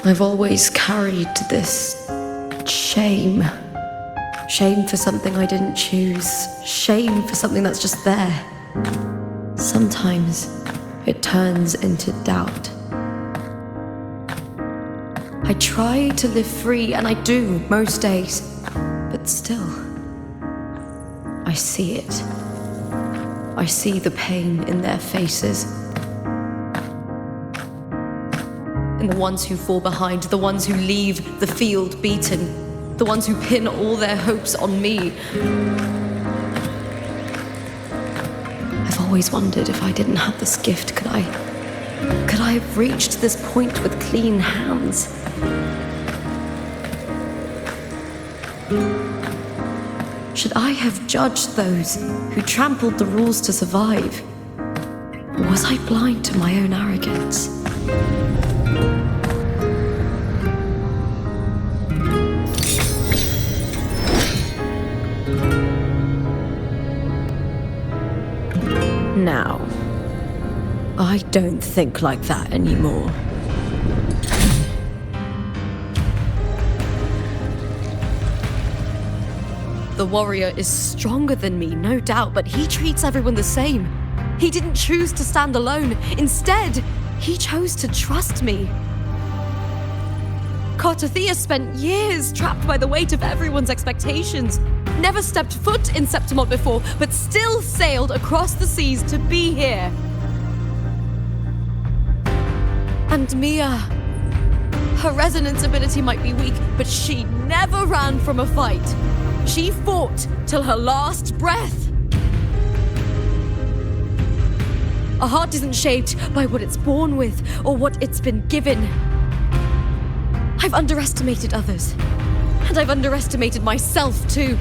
I've always carried this shame. Shame for something I didn't choose. Shame for something that's just there. Sometimes it turns into doubt. I try to live free, and I do most days, but still, I see it. I see the pain in their faces. In the ones who fall behind, the ones who leave the field beaten, the ones who pin all their hopes on me. I've always wondered if I didn't have this gift, could I have reached this point with clean hands? Should I have judged those who trampled the rules to survive? Or was I blind to my own arrogance? Now, I don't think like that anymore. The warrior is stronger than me, no doubt, but he treats everyone the same. He didn't choose to stand alone. Instead, he chose to trust me. Cartothea spent years trapped by the weight of everyone's expectations. Never stepped foot in Septimont before, but still sailed across the seas to be here. And Mia, her resonance ability might be weak, but she never ran from a fight. She fought till her last breath. A heart isn't shaped by what it's born with or what it's been given. I've underestimated others, and I've underestimated myself too.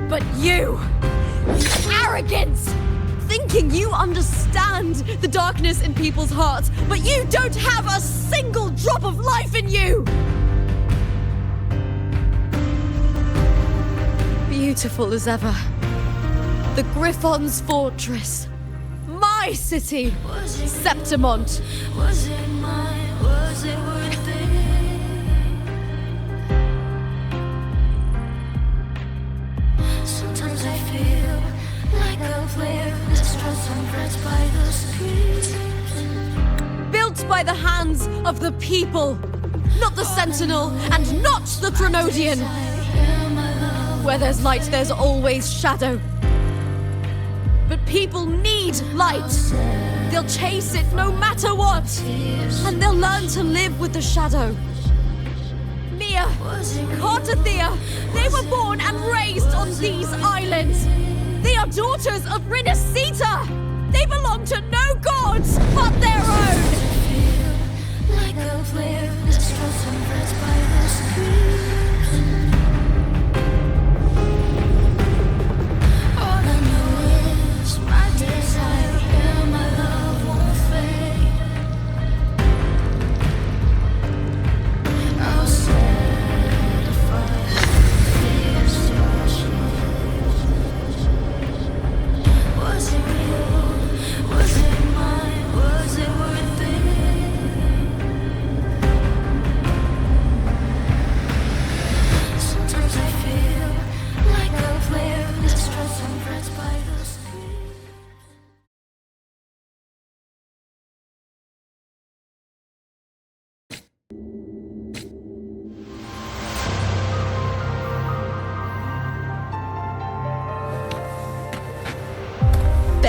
But you, arrogance, thinking you understand the darkness in people's hearts, but you don't have a single drop of life in you. Beautiful as ever, the Griffon's fortress, my city, Septimont. Was it mine? Was it worth it? Sometimes I feel like a player destroys some threads by the streets. Built by the hands of the people, not the Sentinel and not the Threnodian. Where there's light, there's always shadow. But people need light. They'll chase it no matter what. And they'll learn to live with the shadow. Mia, Cartothea, they were born and raised on these islands. They are daughters of Rinasita. They belong to no gods but their own. Like a player destroys some threads by the streets. Was it real? Was it mine? Was it worth it?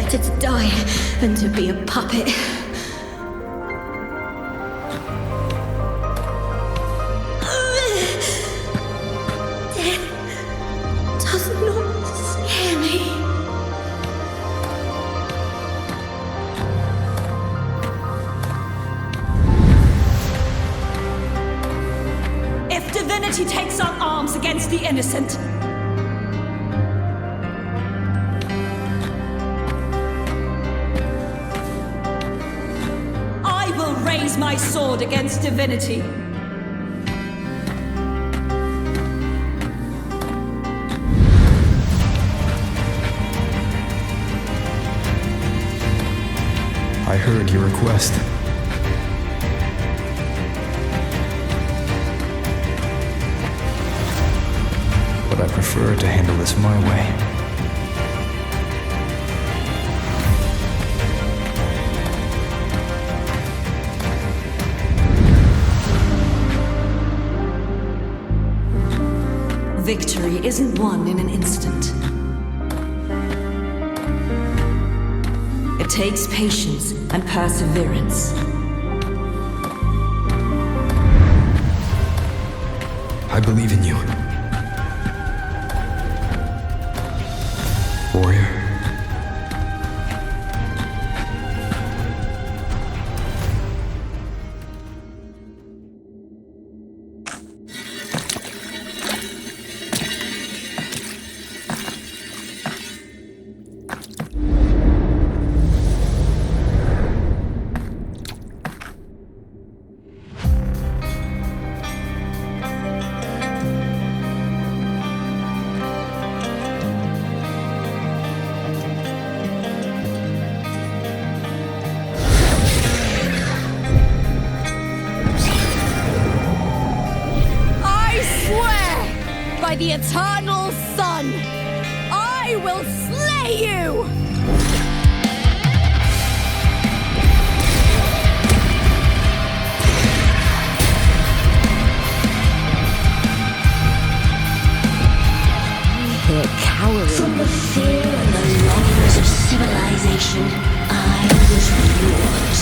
Better to die than to be a puppet. Death does not scare me. If divinity takes up arms against the innocent, I will raise my sword against divinity. I heard your request. But I prefer to handle this my way. Victory isn't won in an instant. It takes patience and perseverance. I believe in you. Warrior. By the eternal sun, I will slay you! They're cowering. From the fear and the longings of civilization, I was yours.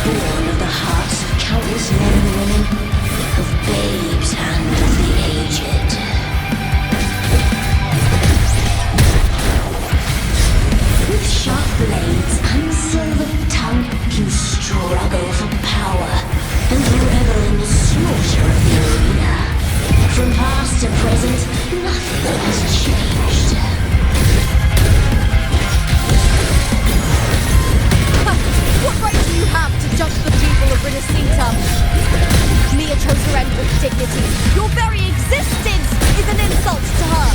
Born of the hearts of countless men and women, of babes and of the aged. With sharp blades and silver tongue, you struggle for power and revel in the slaughter of the arena. From past to present, nothing has changed. What right do you have to judge the people of Renacita? Mia chose her end with dignity. Your very existence is an insult to her.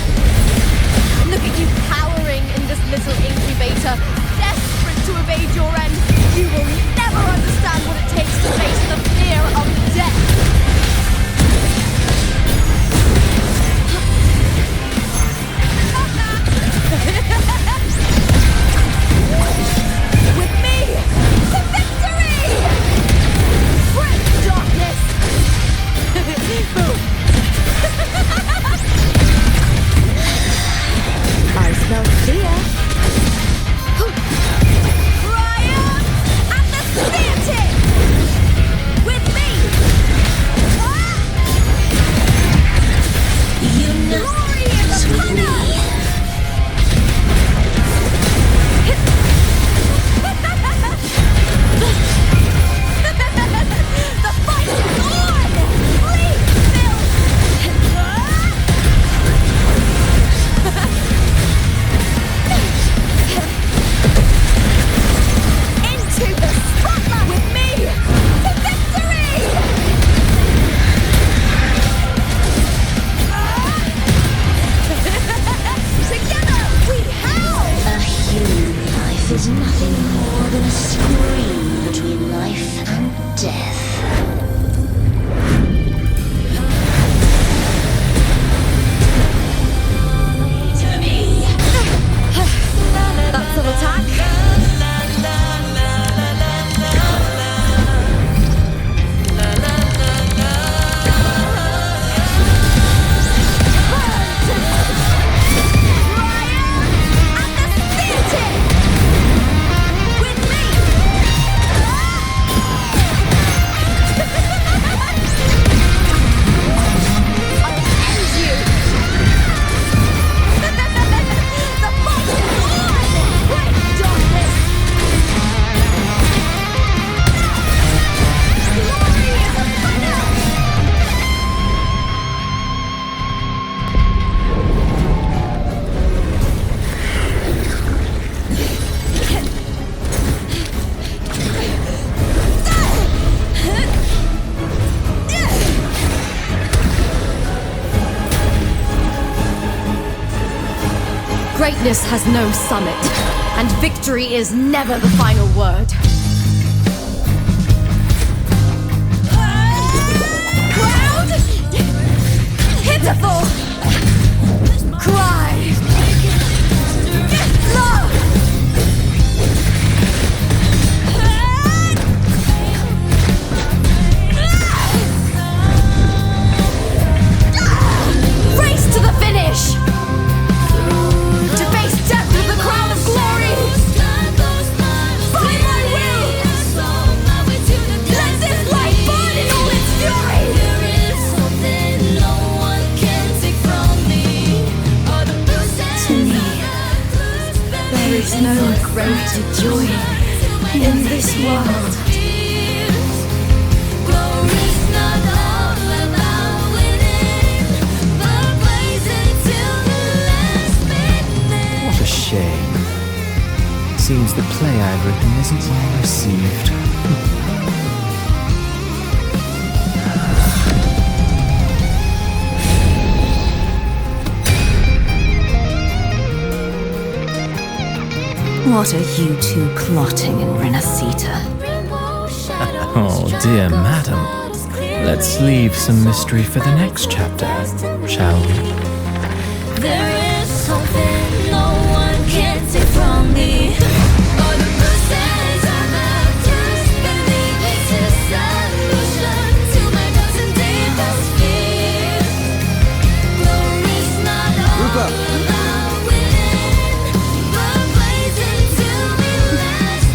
Look at you cowering in this little incubator, desperate to evade your end. You will never understand what it takes to face the fear of death. With me, to victory! Friend darkness! Boom! I smell fear. Triumph and the Greatness has no summit, and victory is never the final word. Proud! Pitiful! Cry! Love! Race to the finish! To face death with the crown of glory! By my will! Let this light burn in all its fury! There is no greater joy in this world. What a shame. Seems the play I've written isn't well received. What are you two plotting in Renacita? Oh, dear madam. Let's leave some mystery for the next chapter, shall we? There is something no one can take from me. All the bruises on the just believe it's a solution to my doubts and deepest fears. Glory's not all about winning, but blazing till the last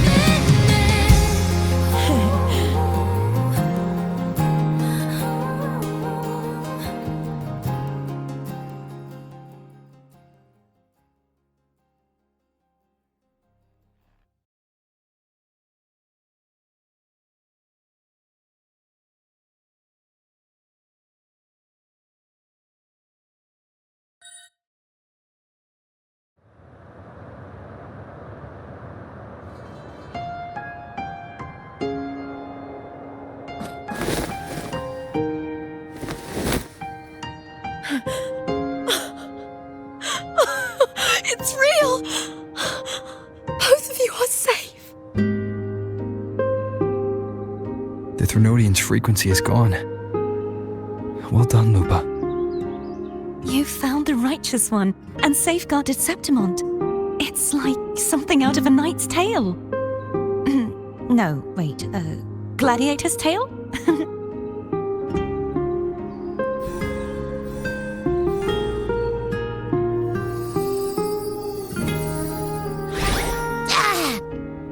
It's real! Both of you are safe. The Threnodian's frequency is gone. Well done, Lupa. You found the righteous one and safeguarded Septimont. It's like something out of a knight's tale. No, wait, gladiator's tale?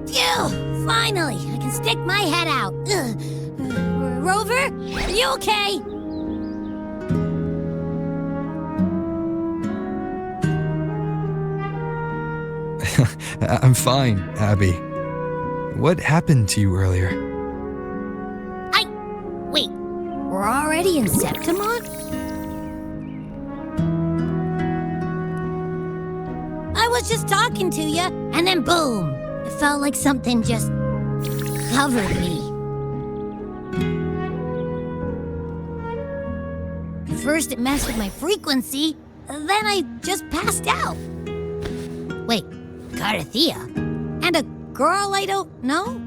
Phew! Finally, I can stick my head out. Rover, are you okay? I'm fine, Abby. What happened to you earlier? Wait, we're already in Septimont? I was just talking to you, and then boom! It felt like something just covered me. First it messed with my frequency, then I just passed out. Wait, Carthea? And a girl I don't know?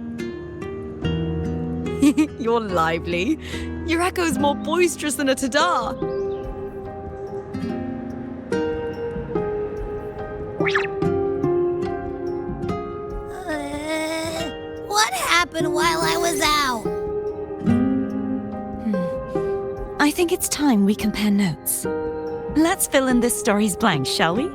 You're lively. Your echo's more boisterous than a Tadar. What happened while I was out? I think it's time we compare notes. Let's fill in this story's blanks, shall we?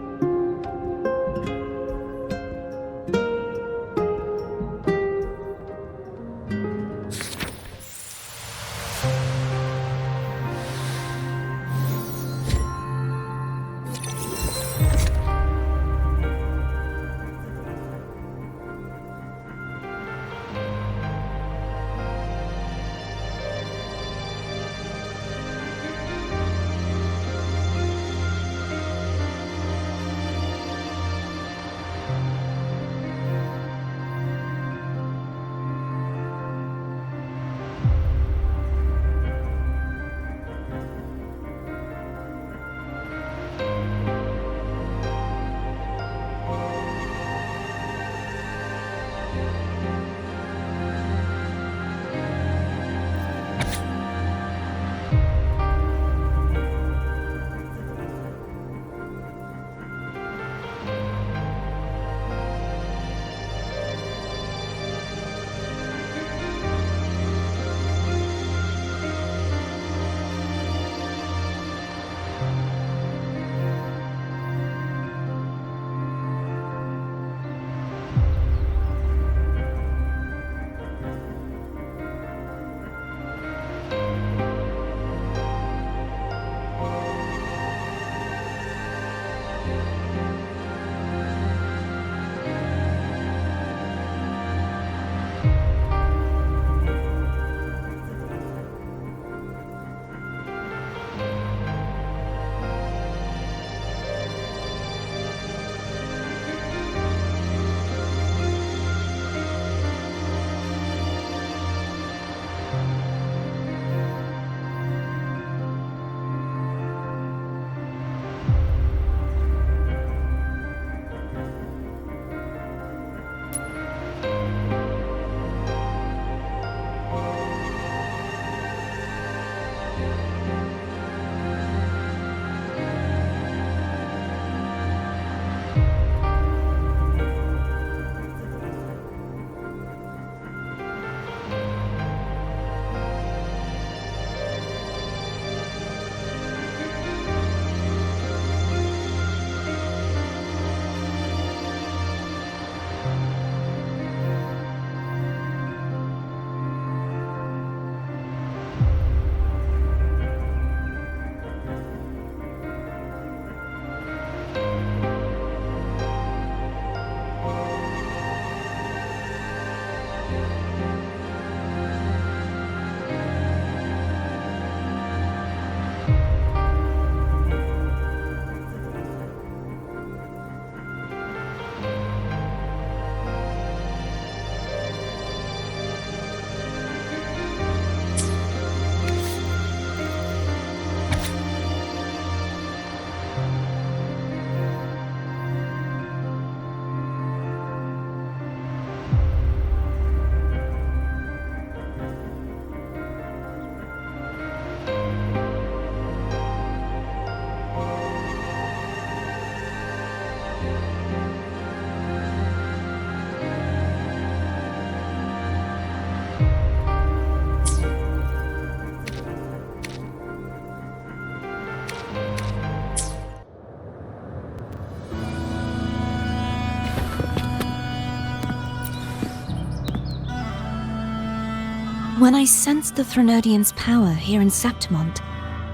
When I sensed the Threnodian's power here in Septimont,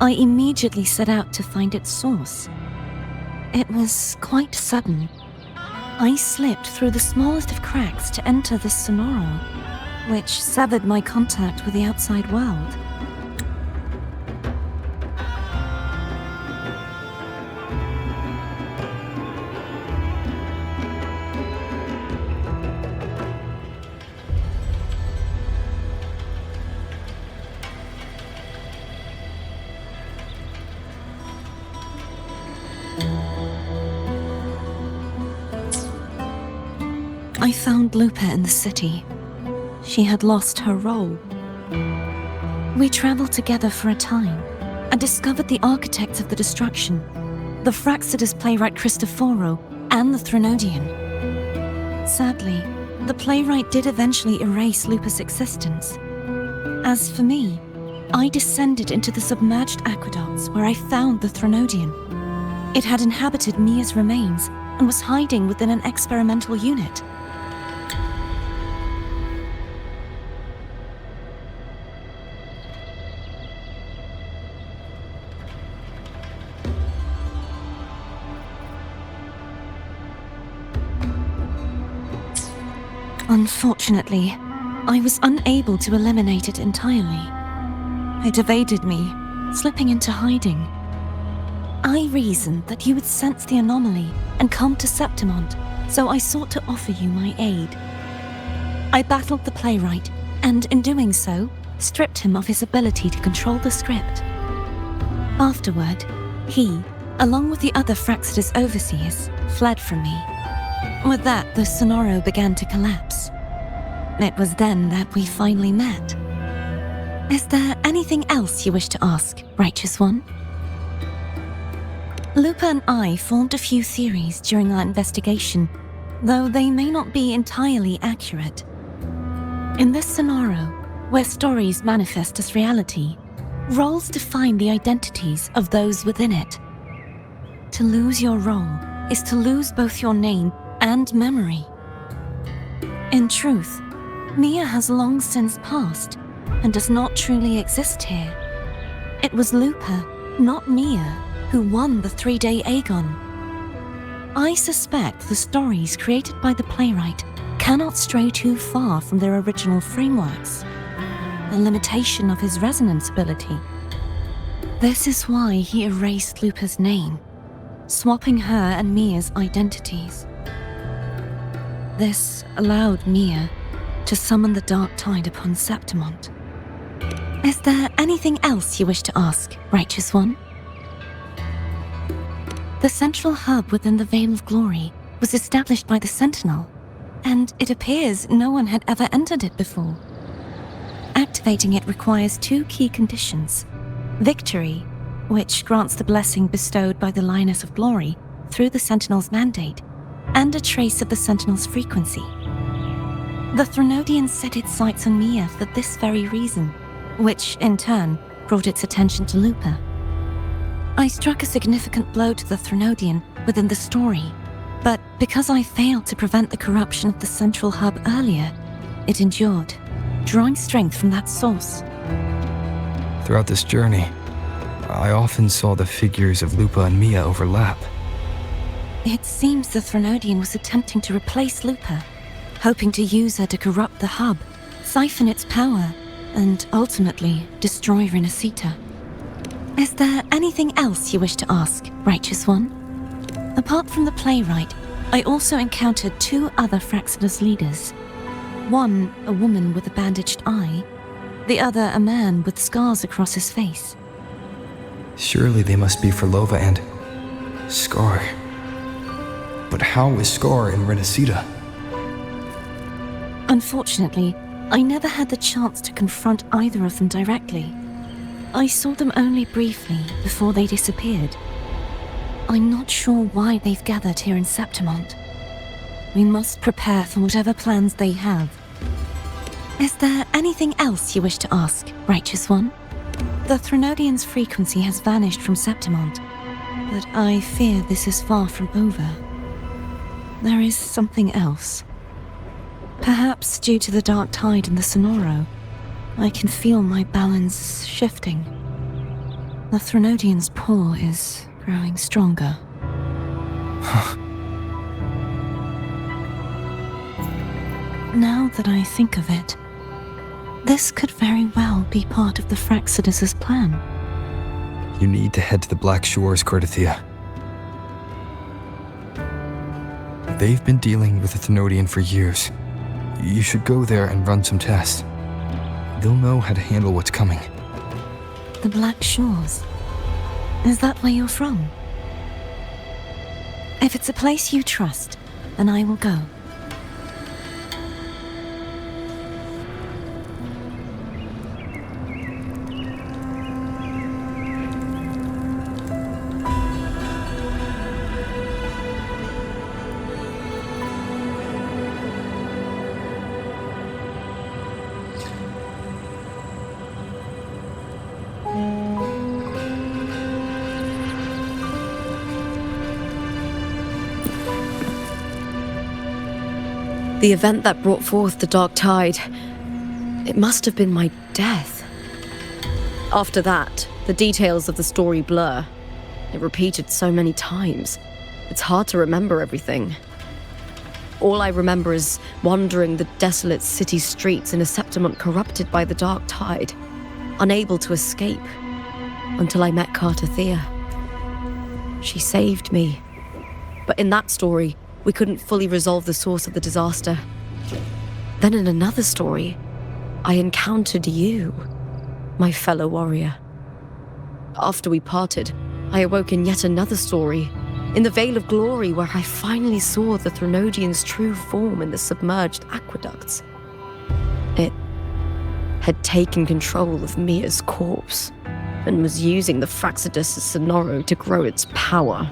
I immediately set out to find its source. It was quite sudden. I slipped through the smallest of cracks to enter the Sonoro, which severed my contact with the outside world. I found Lupa in the city. She had lost her role. We traveled together for a time and discovered the architects of the destruction, the Fraxidus playwright Cristoforo and the Threnodian. Sadly, the playwright did eventually erase Lupa's existence. As for me, I descended into the submerged aqueducts where I found the Threnodian. It had inhabited Mia's remains and was hiding within an experimental unit. Unfortunately, I was unable to eliminate it entirely. It evaded me, slipping into hiding. I reasoned that you would sense the anomaly and come to Septimont, so I sought to offer you my aid. I battled the playwright, and in doing so, stripped him of his ability to control the script. Afterward, he, along with the other Fraxidus overseers, fled from me. With that, the Sonoro began to collapse. It was then that we finally met. Is there anything else you wish to ask, Righteous One? Lupa and I formed a few theories during our investigation, though they may not be entirely accurate. In this Sonoro, where stories manifest as reality, roles define the identities of those within it. To lose your role is to lose both your name and memory. In truth, Mia has long since passed and does not truly exist here. It was Lupa, not Mia, who won the 3-day Aegon. I suspect the stories created by the playwright cannot stray too far from their original frameworks, the limitation of his resonance ability. This is why he erased Lupa's name, swapping her and Mia's identities. This allowed Mia to summon the dark tide upon Septimont. Is there anything else you wish to ask, Righteous One? The central hub within the Veil of Glory was established by the Sentinel, and it appears no one had ever entered it before. Activating it requires 2 key conditions: victory, which grants the blessing bestowed by the Lioness of Glory through the Sentinel's mandate, and a trace of the Sentinel's frequency. The Threnodian set its sights on Mia for this very reason, which, in turn, brought its attention to Lupa. I struck a significant blow to the Threnodian within the story, but because I failed to prevent the corruption of the central hub earlier, it endured, drawing strength from that source. Throughout this journey, I often saw the figures of Lupa and Mia overlap. It seems the Threnodian was attempting to replace Lupa, hoping to use her to corrupt the hub, siphon its power, and ultimately destroy Renacita. Is there anything else you wish to ask, Righteous One? Apart from the playwright, I also encountered 2 other Fraxidus leaders. One, a woman with a bandaged eye, the other a man with scars across his face. Surely they must be Ferlova and Scar. But how is Scar in Renacita? Unfortunately, I never had the chance to confront either of them directly. I saw them only briefly before they disappeared. I'm not sure why they've gathered here in Septimont. We must prepare for whatever plans they have. Is there anything else you wish to ask, Righteous One? The Threnodian's frequency has vanished from Septimont, but I fear this is far from over. There is something else. Perhaps due to the dark tide in the Sonoro, I can feel my balance shifting. The Threnodian's pull is growing stronger. Now that I think of it, this could very well be part of the Fraxidus' plan. You need to head to the Black Shores, Cordothea. They've been dealing with the Thenodian for years. You should go there and run some tests. They'll know how to handle what's coming. The Black Shores? Is that where you're from? If it's a place you trust, then I will go. The event that brought forth the Dark Tide, it must have been my death. After that, the details of the story blur. It repeated so many times. It's hard to remember everything. All I remember is wandering the desolate city streets in a Septimont corrupted by the Dark Tide, unable to escape, until I met Cartothea. She saved me. But in that story, we couldn't fully resolve the source of the disaster. Then in another story, I encountered you, my fellow warrior. After we parted, I awoke in yet another story, in the Vale of Glory, where I finally saw the Threnodian's true form in the submerged aqueducts. It had taken control of Mia's corpse, and was using the Fraxidus' Sonoro to grow its power.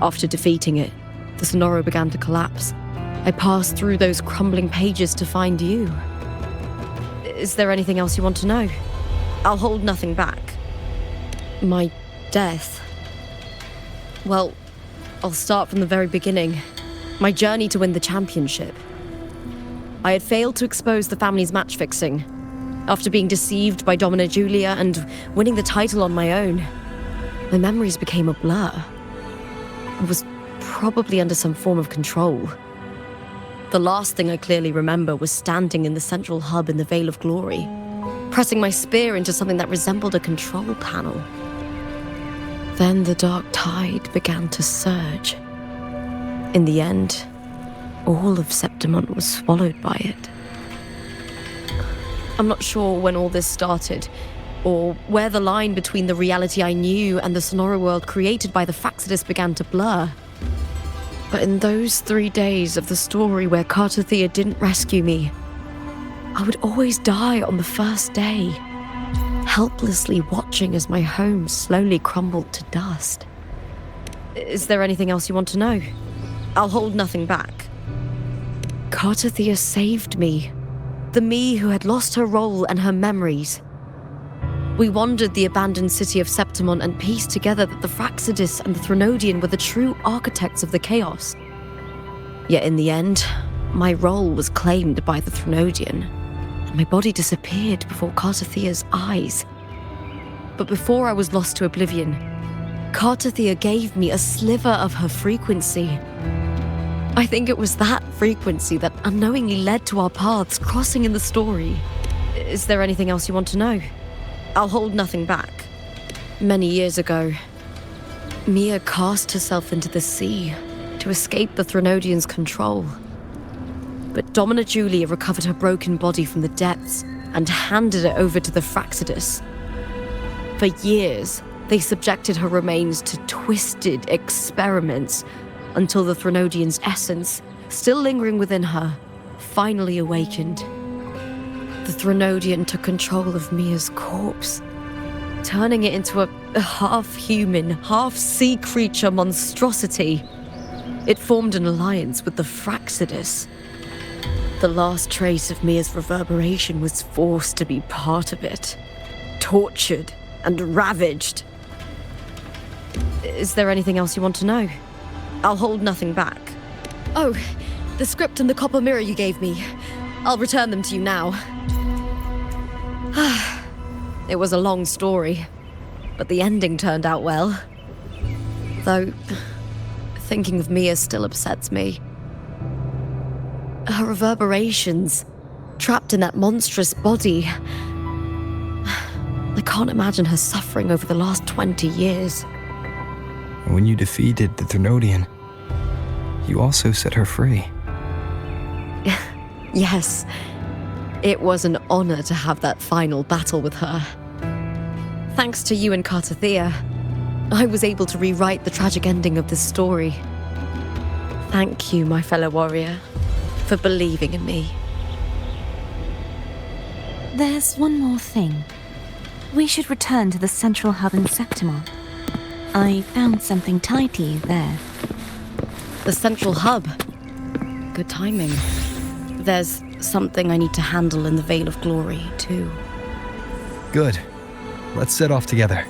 After defeating it, the Sonoro began to collapse. I passed through those crumbling pages to find you. Is there anything else you want to know? I'll hold nothing back. My death. Well, I'll start from the very beginning. My journey to win the championship. I had failed to expose the family's match fixing. After being deceived by Domina Julia and winning the title on my own, my memories became a blur. I was probably under some form of control. The last thing I clearly remember was standing in the central hub in the Vale of Glory, pressing my spear into something that resembled a control panel. Then the Dark Tide began to surge. In the end, all of Septimont was swallowed by it. I'm not sure when all this started, or where the line between the reality I knew and the Sonoro world created by the Fraxidus began to blur. But in those 3 days of the story where Cartothea didn't rescue me, I would always die on the first day, helplessly watching as my home slowly crumbled to dust. Is there anything else you want to know? I'll hold nothing back. Cartothea saved me, the me who had lost her role and her memories. We wandered the abandoned city of Septimont and pieced together that the Fraxidus and the Threnodian were the true architects of the chaos. Yet in the end, my role was claimed by the Threnodian, and my body disappeared before Cartothea's eyes. But before I was lost to oblivion, Cartothea gave me a sliver of her frequency. I think it was that frequency that unknowingly led to our paths crossing in the story. Is there anything else you want to know? I'll hold nothing back. Many years ago, Mia cast herself into the sea to escape the Threnodian's control. But Domina Julia recovered her broken body from the depths and handed it over to the Fraxidus. For years, they subjected her remains to twisted experiments until the Threnodian's essence, still lingering within her, finally awakened. The Threnodian took control of Mia's corpse, turning it into a half-human, half-sea creature monstrosity. It formed an alliance with the Fraxidus. The last trace of Mia's reverberation was forced to be part of it, tortured and ravaged. Is there anything else you want to know? I'll hold nothing back. Oh, the script and the copper mirror you gave me. I'll return them to you now. It was a long story, but the ending turned out well. Though, thinking of Mia still upsets me. Her reverberations, trapped in that monstrous body. I can't imagine her suffering over the last 20 years. When you defeated the Thrunodian, you also set her free. Yes, it was an honor to have that final battle with her. Thanks to you and Cartathea, I was able to rewrite the tragic ending of this story. Thank you, my fellow warrior, for believing in me. There's one more thing. We should return to the central hub in Septimont. I found something tied to you there. The central hub. Good timing. There's something I need to handle in the Veil of Glory, too. Good. Let's set off together.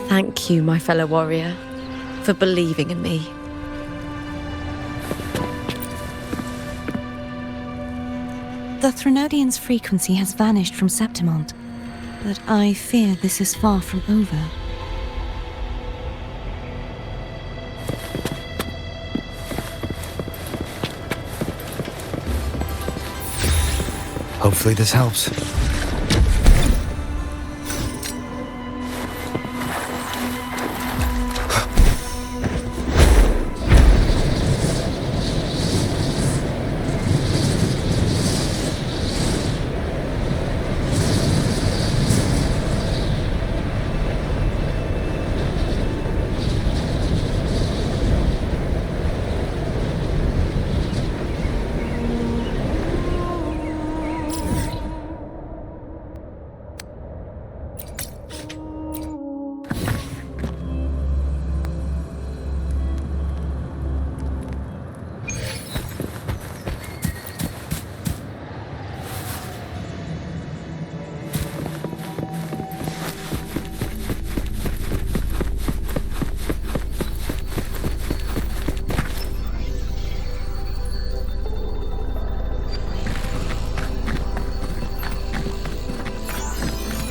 Thank you, my fellow warrior, for believing in me. The Thrunodian's frequency has vanished from Septimont, but I fear this is far from over. Hopefully this helps.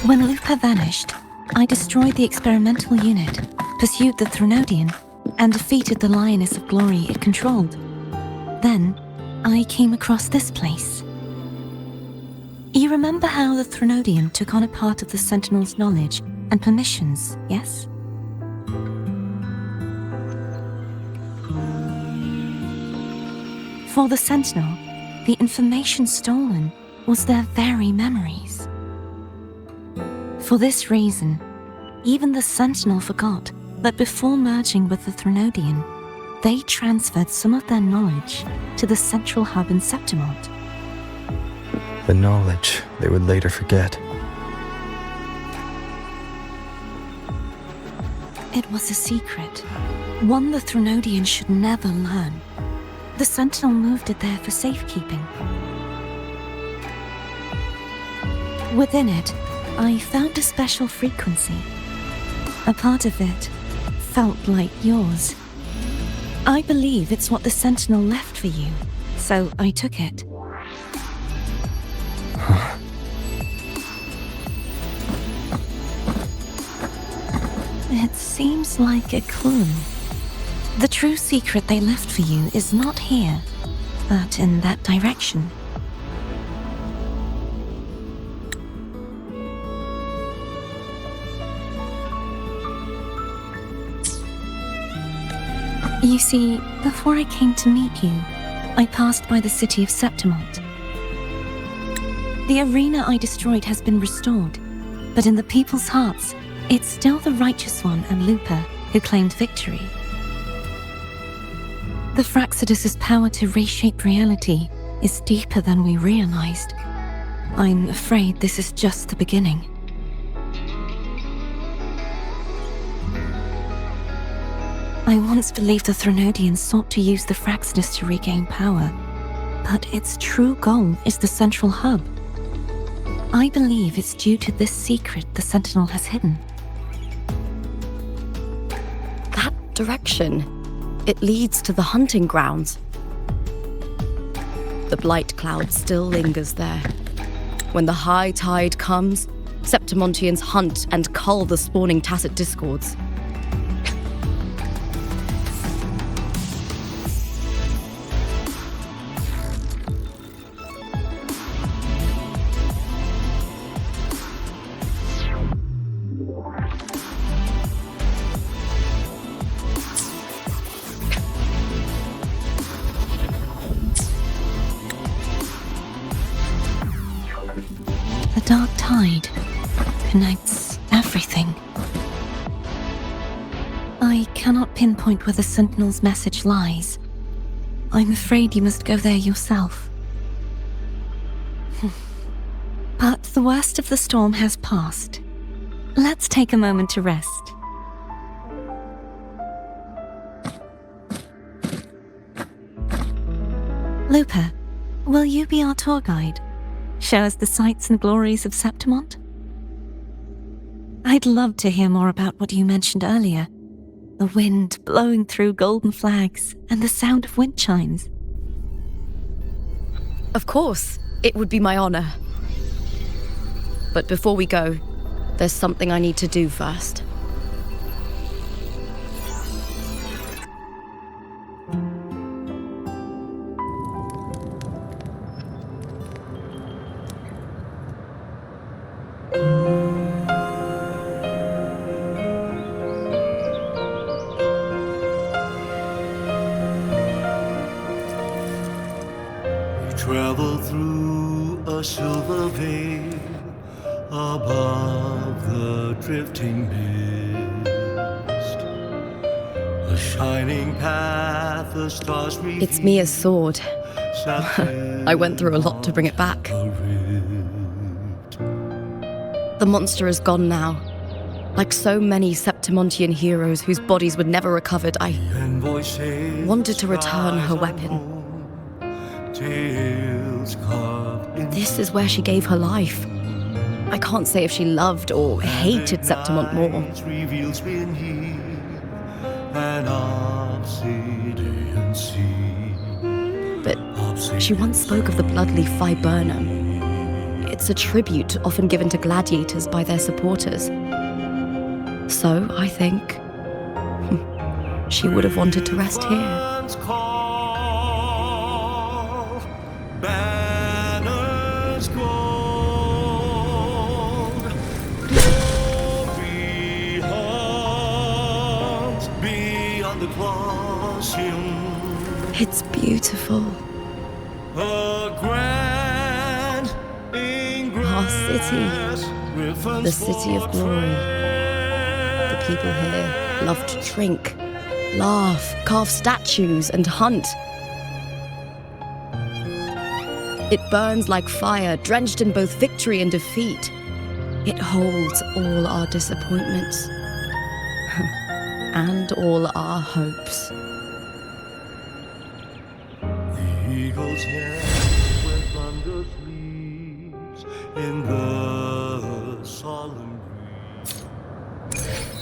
When Lupa vanished, I destroyed the experimental unit, pursued the Thrunodian, and defeated the Lioness of Glory it controlled. Then, I came across this place. You remember how the Thrunodian took on a part of the Sentinel's knowledge and permissions, yes? For the Sentinel, the information stolen was their very memories. For this reason, even the Sentinel forgot that before merging with the Thrunodian, they transferred some of their knowledge to the central hub in Septimont. The knowledge they would later forget. It was a secret, one the Thrunodian should never learn. The Sentinel moved it there for safekeeping. Within it, I found a special frequency. A part of it felt like yours. I believe it's what the Sentinel left for you, so I took it. It seems like a clue. The true secret they left for you is not here, but in that direction. You see, before I came to meet you, I passed by the city of Septimont. The arena I destroyed has been restored, but in the people's hearts, it's still the Righteous One and Lupa who claimed victory. The Fraxidus' power to reshape reality is deeper than we realized. I'm afraid this is just the beginning. I once believed the Thrunodians sought to use the Fraxidus to regain power, but its true goal is the central hub. I believe it's due to this secret the Sentinel has hidden. That direction, it leads to the hunting grounds. The blight cloud still lingers there. When the high tide comes, Septimontians hunt and cull the spawning tacit discords. The dark tide connects everything. I cannot pinpoint where the Sentinel's message lies. I'm afraid you must go there yourself. But the worst of the storm has passed. Let's take a moment to rest. Lupa, will you be our tour guide? Show us the sights and glories of Septimont? I'd love to hear more about what you mentioned earlier. The wind blowing through golden flags and the sound of wind chimes. Of course, it would be my honor. But before we go, there's something I need to do first. Travel through a silver veil above the drifting mist. A shining path, the stars reveal. It's Mia's sword. I went through a lot to bring it back. The monster is gone now. Like so many Septimontian heroes whose bodies were never recovered, I wanted to return her weapon. This is where she gave her life. I can't say if she loved or hated Septimont more. But she once spoke of the bloodleaf viburnum. It's a tribute often given to gladiators by their supporters. So, I think, she would have wanted to rest here. It's beautiful. Our city, the city of glory. The people here love to drink, laugh, carve statues, and hunt. It burns like fire, drenched in both victory and defeat. It holds all our disappointments and all our hopes. The eagle's nest where thunder sleeps in the solemn breeze.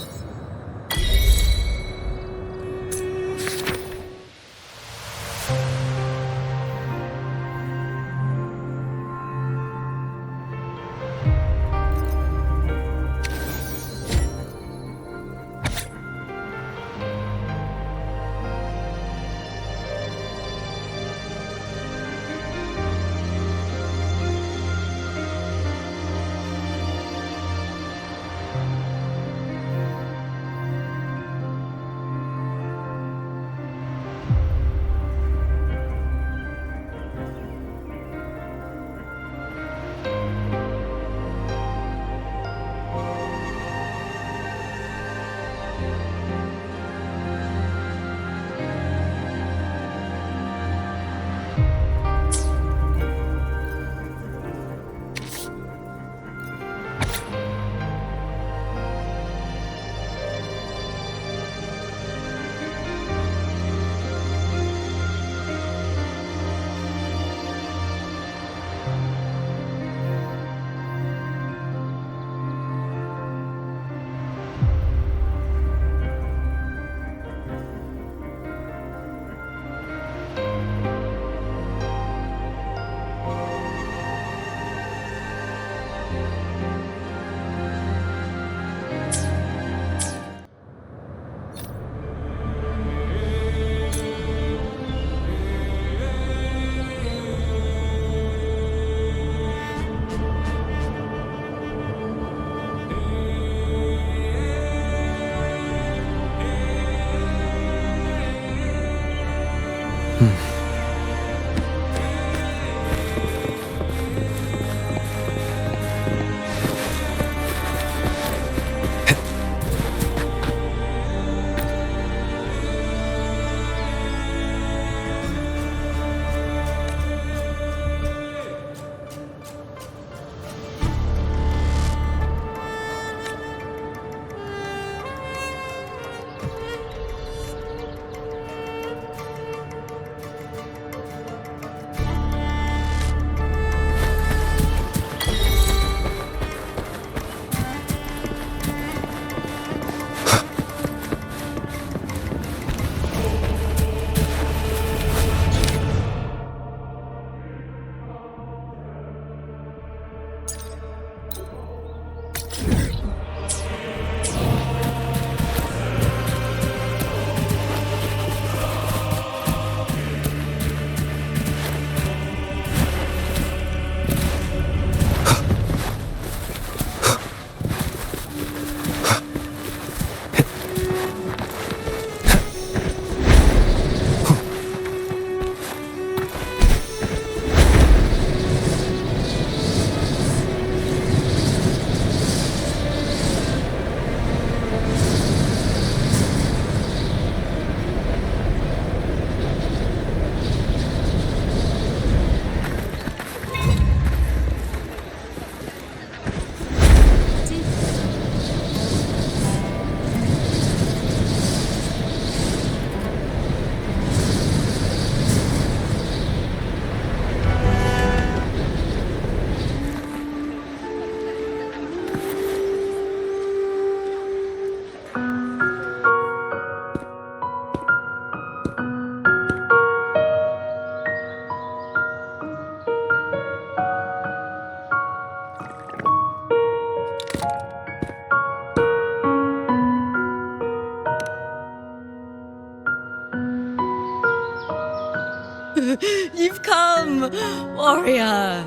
You've come, warrior.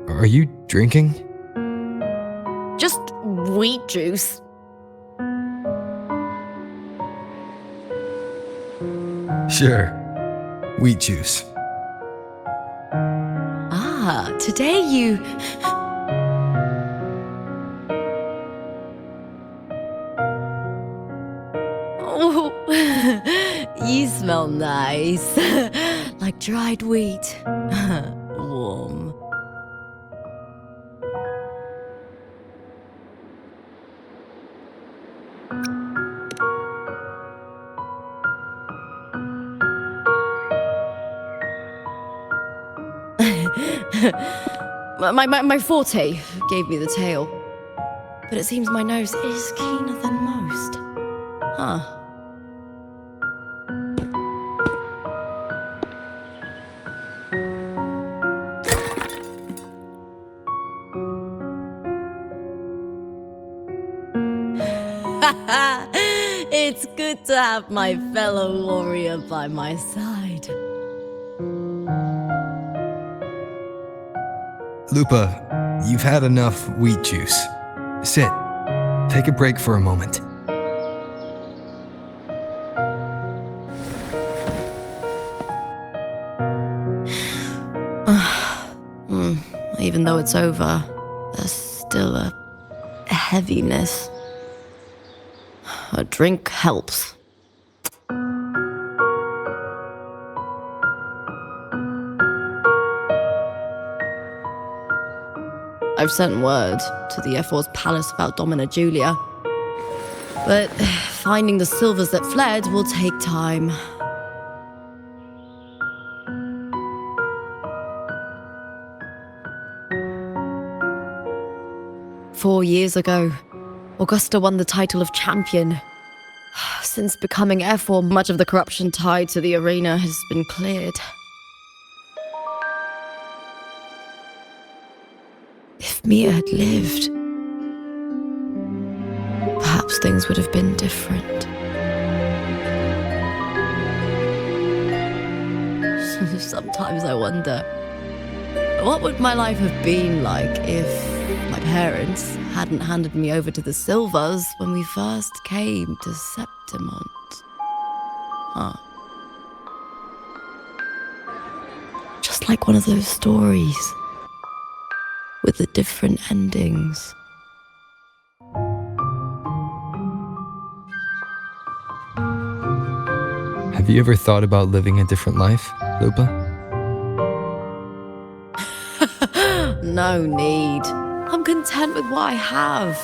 Are you drinking? Just wheat juice. Sure. Wheat juice. Ah, today you... Oh, you smell nice. Like dried wheat. Warm. My forte gave me the tail, but it seems my nose is keener than most. Huh. It's good to have my fellow warrior by my side. Lupa, you've had enough wheat juice. Sit. Take a break for a moment. Even though it's over, there's still a heaviness. A drink helps. I've sent word to the F4's palace about Domina Julia, but finding the silvers that fled will take time. "4 years ago, Augusta won the title of champion. Since becoming F4, much of the corruption tied to the arena has been cleared. If Mia had lived, perhaps things would have been different. Sometimes I wonder, what would my life have been like if my parents hadn't handed me over to the Silvers when we first came to Septimont? Huh. Just like one of those stories with the different endings. Have you ever thought about living a different life, Lupa? No need. I'm content with what I have.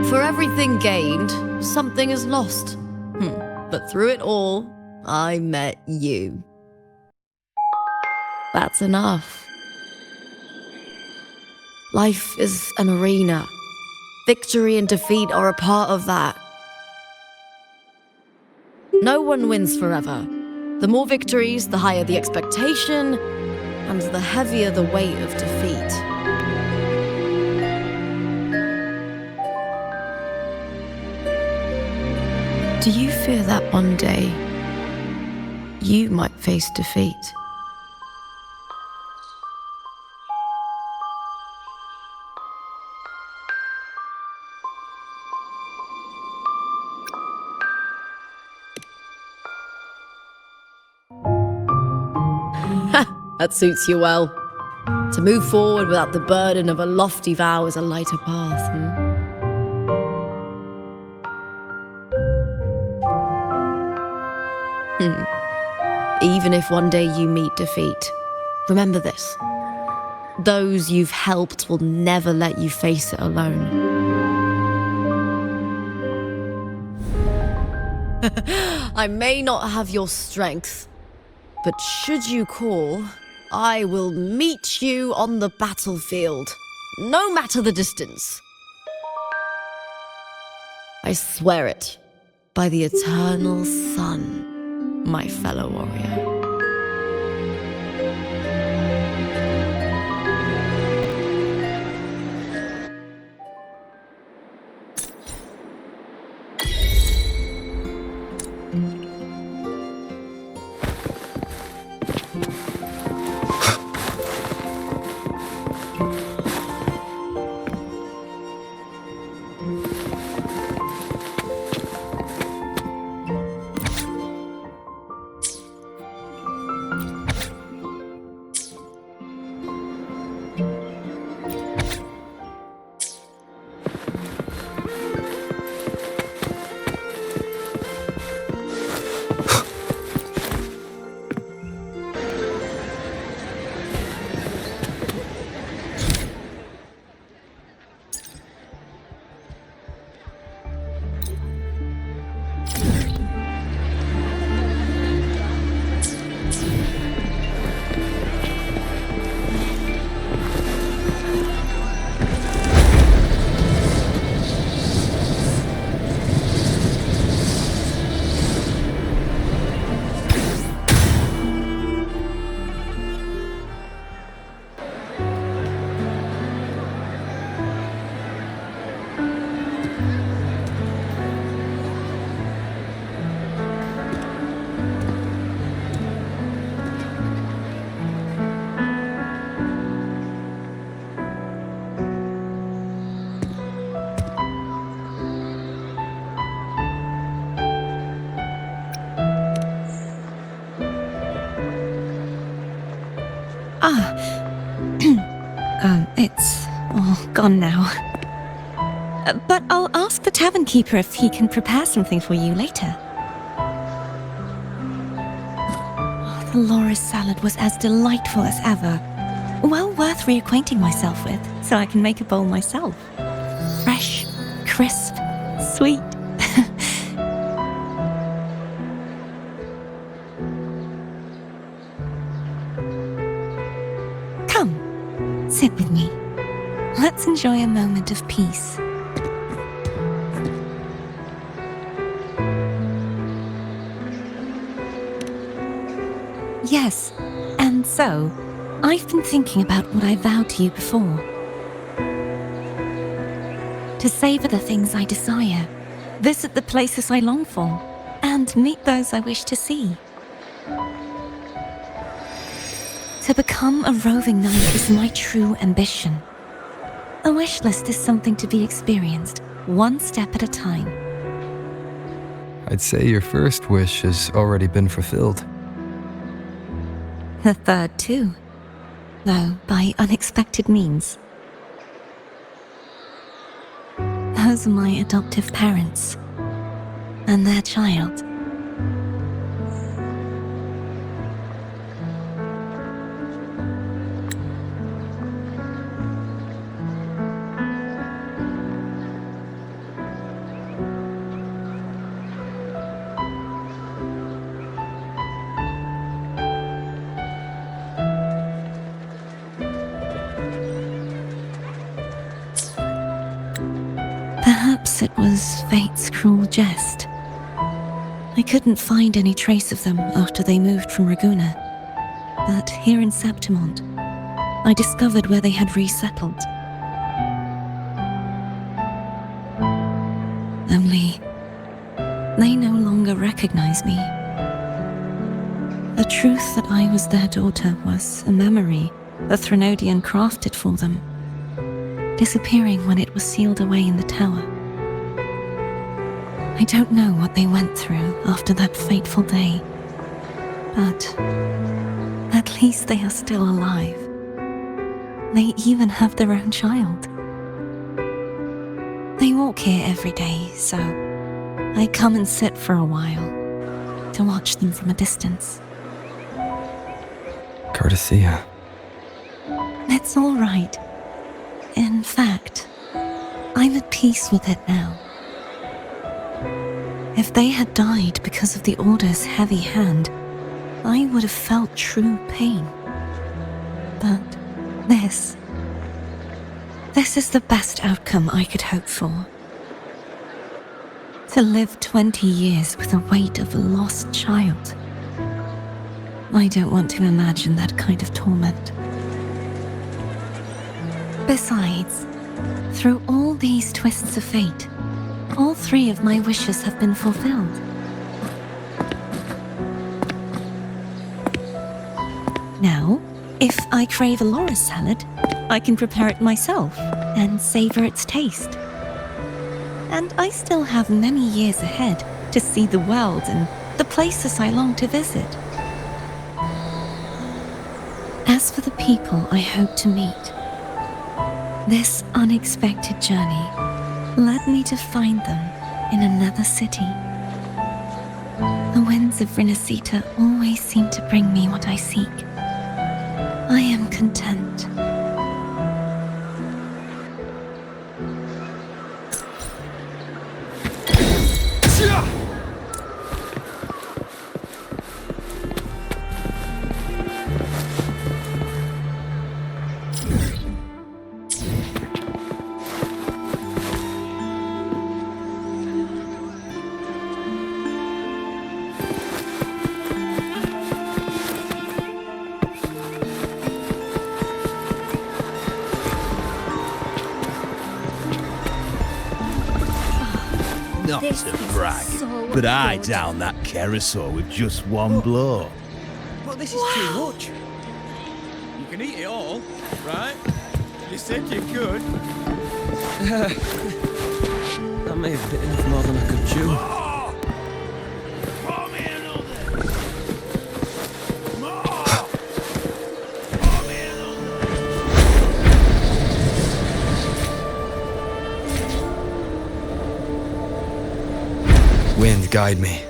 For everything gained, something is lost. But through it all, I met you. That's enough. Life is an arena. Victory and defeat are a part of that. No one wins forever. The more victories, the higher the expectation, and the heavier the weight of defeat. Do you fear that one day you might face defeat? That suits you well. To move forward without the burden of a lofty vow is a lighter path. Even if one day you meet defeat, remember this. Those you've helped will never let you face it alone. I may not have your strength, but should you call, I will meet you on the battlefield, no matter the distance. I swear it by the eternal sun, my fellow warrior. Oh, gone now. But I'll ask the tavern keeper if he can prepare something for you later. Oh, the Loris salad was as delightful as ever. Well worth reacquainting myself with, so I can make a bowl myself. Fresh, crisp, sweet. Come, sit with me. Let's enjoy a moment of peace. Yes, and so, I've been thinking about what I vowed to you before. To savor the things I desire, visit the places I long for, and meet those I wish to see. To become a roving knight is my true ambition. A wish list is something to be experienced, one step at a time. I'd say your first wish has already been fulfilled. The third too, though by unexpected means. Those are my adoptive parents and their child. Perhaps it was fate's cruel jest. I couldn't find any trace of them after they moved from Raguna. But here in Septimont, I discovered where they had resettled. Only, they no longer recognize me. The truth that I was their daughter was a memory the Threnodian crafted for them, disappearing when it was sealed away in the tower. I don't know what they went through after that fateful day, but at least they are still alive. They even have their own child. They walk here every day, so I come and sit for a while to watch them from a distance. Cardathia. It's all right. In fact, I'm at peace with it now. If they had died because of the Order's heavy hand, I would have felt true pain. But this is the best outcome I could hope for. To live 20 years with the weight of a lost child. I don't want to imagine that kind of torment. Besides, through all these twists of fate, all three of my wishes have been fulfilled. Now, if I crave a Loris salad, I can prepare it myself and savor its taste. And I still have many years ahead to see the world and the places I long to visit. As for the people I hope to meet, this unexpected journey led me to find them in another city. The winds of Rinasita always seem to bring me what I seek. I am content. Not to brag, but I downed that Kerosaur with just one blow. But this is too much. You can eat it all, right? You said you could. That may have bitten off more than I could chew. wind guide me.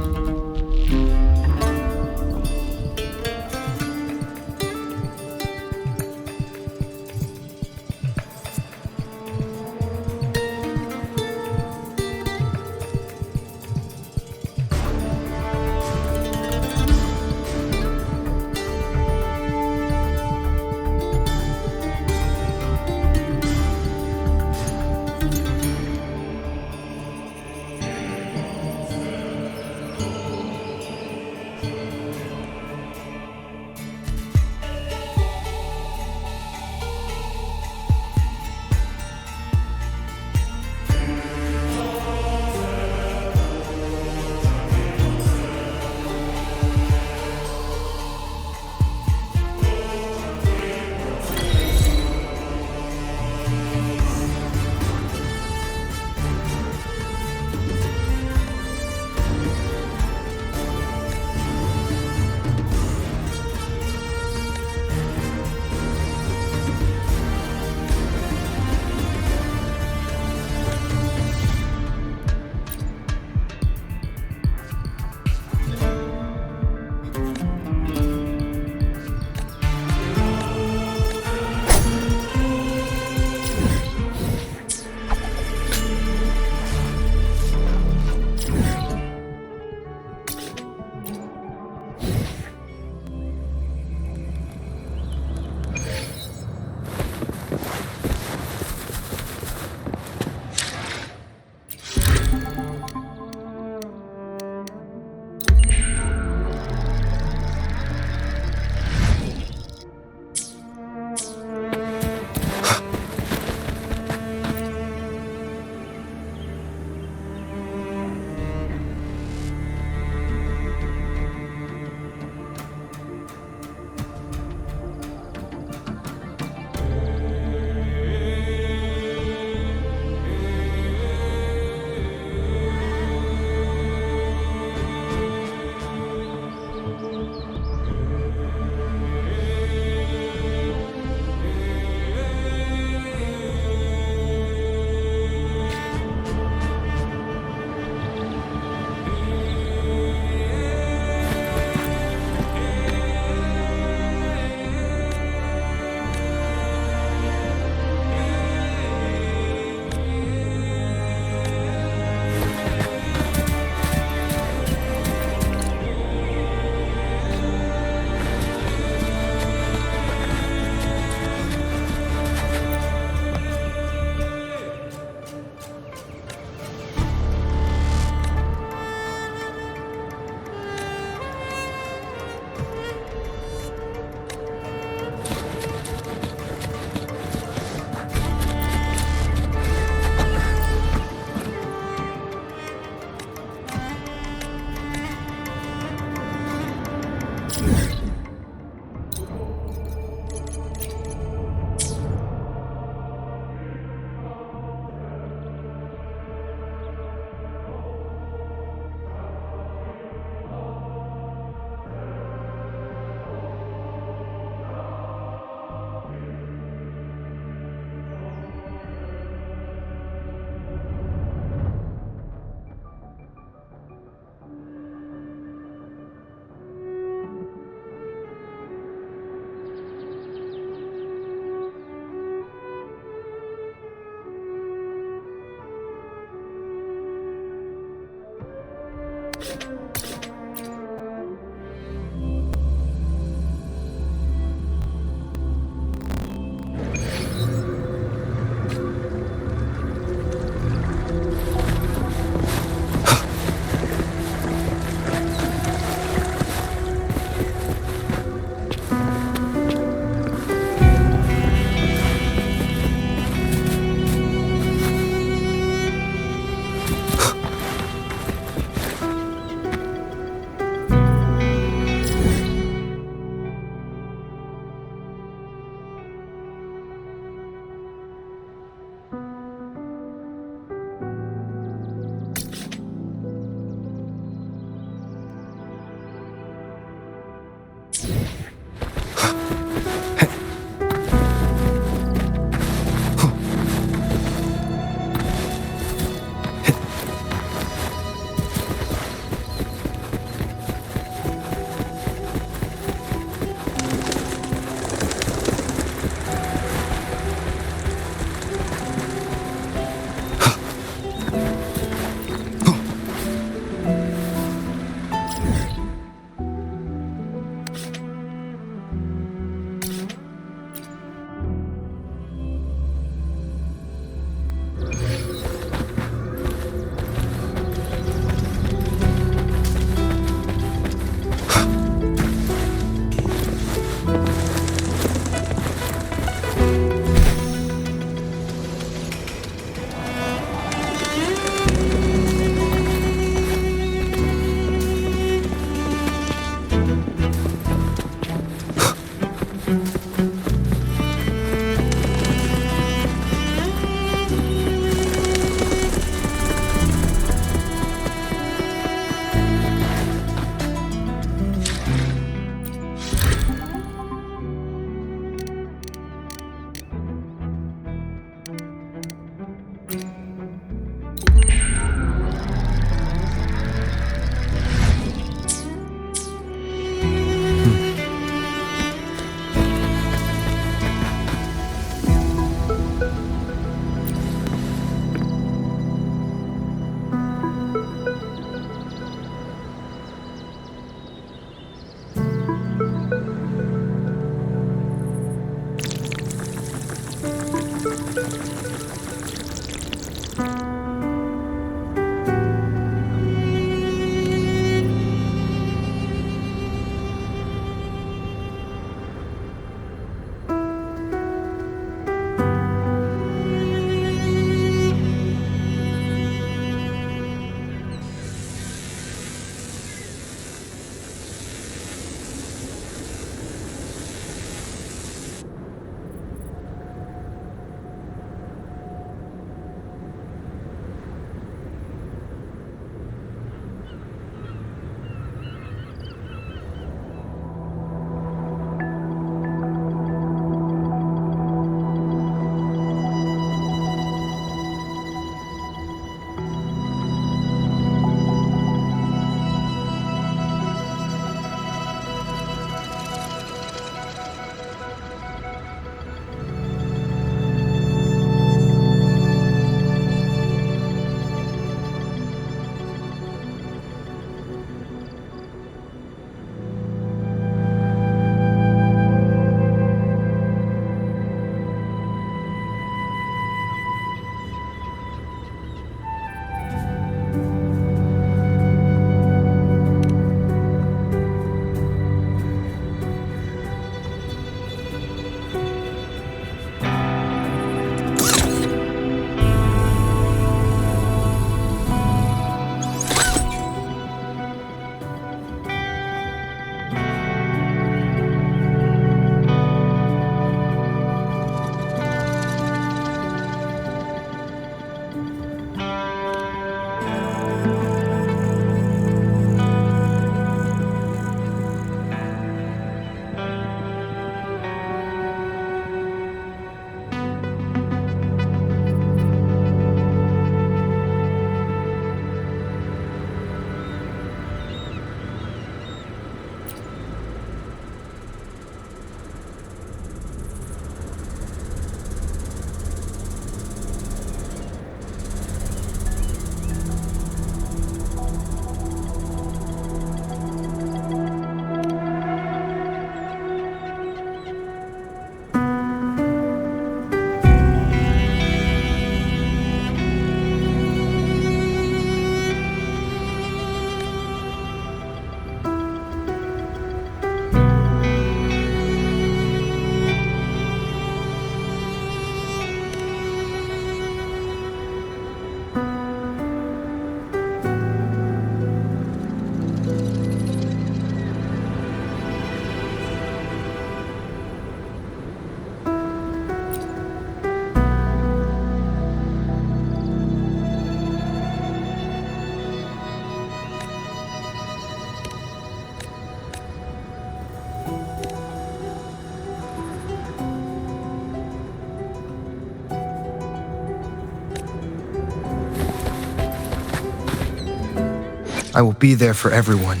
I will be there for everyone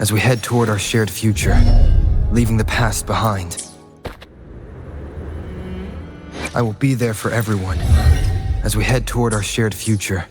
as we head toward our shared future, leaving the past behind. I will be there for everyone as we head toward our shared future.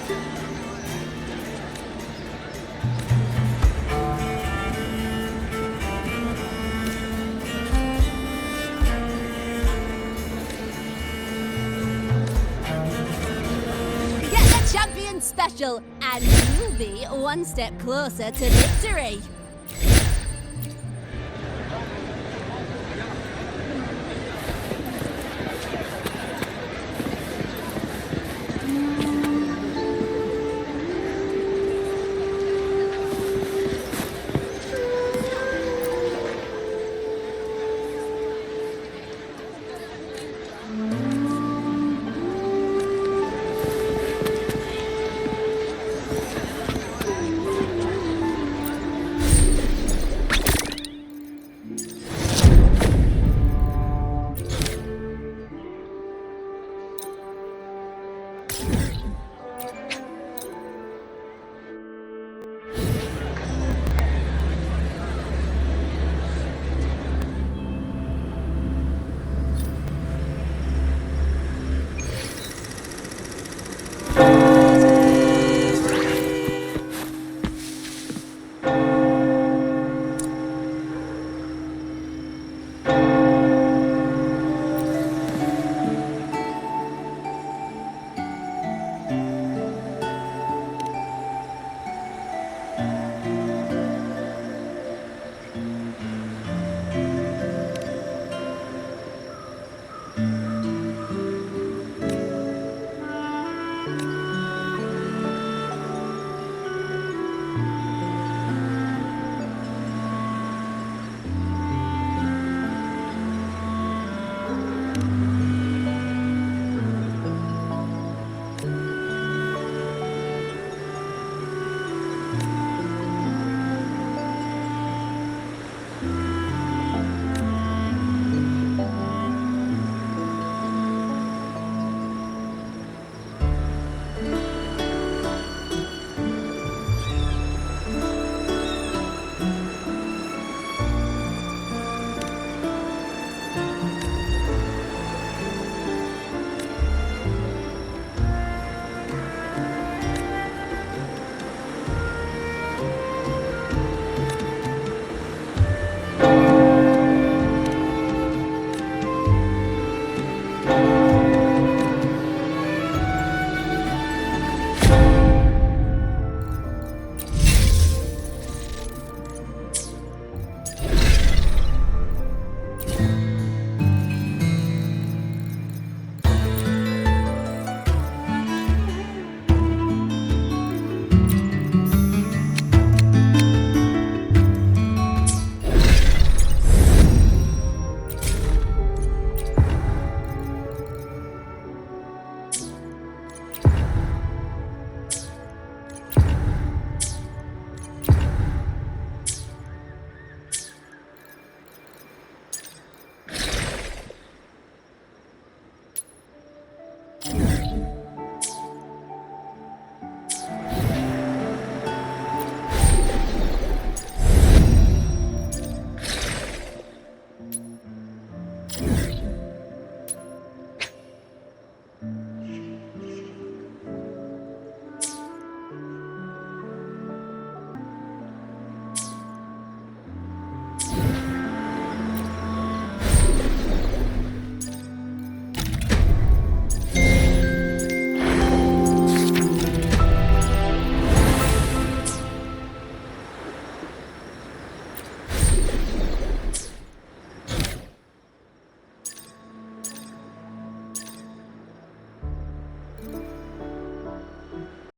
Get the champion special, and you'll be one step closer to victory.